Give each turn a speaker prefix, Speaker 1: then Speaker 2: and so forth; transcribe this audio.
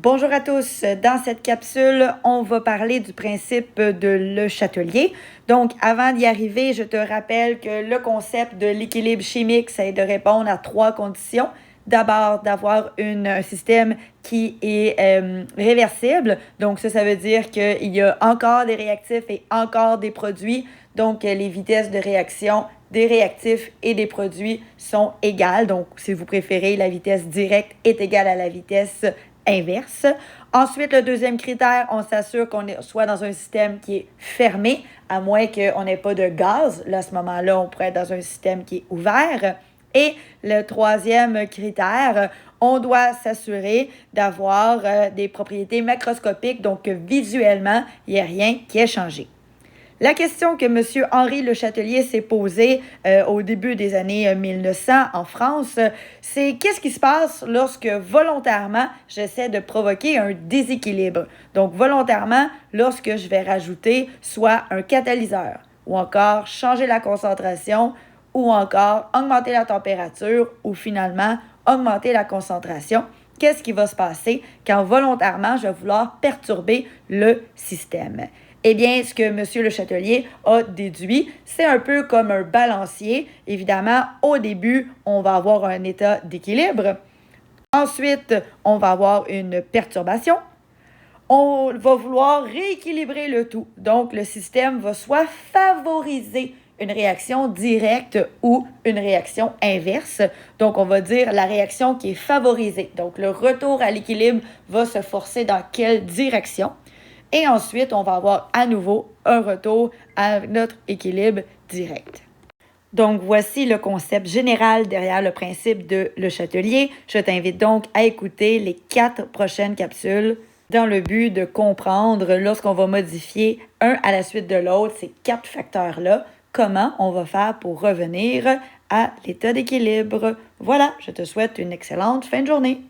Speaker 1: Bonjour à tous. Dans cette capsule, on va parler du principe de Le Chatelier. Donc, avant d'y arriver, je te rappelle que le concept de l'équilibre chimique, c'est de répondre à 3 conditions. D'abord, d'avoir un système qui est réversible. Donc, ça veut dire qu'il y a encore des réactifs et encore des produits. Donc, les vitesses de réaction des réactifs et des produits sont égales. Donc, si vous préférez, la vitesse directe est égale à la vitesse inverse. Ensuite, le deuxième critère, on s'assure qu'on soit dans un système qui est fermé, à moins qu'on n'ait pas de gaz. Là, à ce moment-là, on pourrait être dans un système qui est ouvert. Et le troisième critère, on doit s'assurer d'avoir des propriétés macroscopiques, donc que visuellement, il n'y a rien qui ait changé. La question que M. Henri Le Chatelier s'est posée au début des années 1900 en France, c'est qu'est-ce qui se passe lorsque volontairement j'essaie de provoquer un déséquilibre. Donc volontairement, lorsque je vais rajouter soit un catalyseur ou encore changer la concentration ou encore augmenter la température ou finalement augmenter la concentration. Qu'est-ce qui va se passer quand volontairement je vais vouloir perturber le système? Eh bien, ce que M. Le Chatelier a déduit, c'est un peu comme un balancier. Évidemment, au début, on va avoir un état d'équilibre. Ensuite, on va avoir une perturbation. On va vouloir rééquilibrer le tout. Donc, le système va soit favoriser une réaction directe ou une réaction inverse. Donc, on va dire la réaction qui est favorisée. Donc, le retour à l'équilibre va se forcer dans quelle direction? Et ensuite, on va avoir à nouveau un retour à notre équilibre direct. Donc, voici le concept général derrière le principe de Le Chatelier. Je t'invite donc à écouter les 4 prochaines capsules dans le but de comprendre lorsqu'on va modifier un à la suite de l'autre, ces 4 facteurs-là, comment on va faire pour revenir à l'état d'équilibre. Voilà, je te souhaite une excellente fin de journée.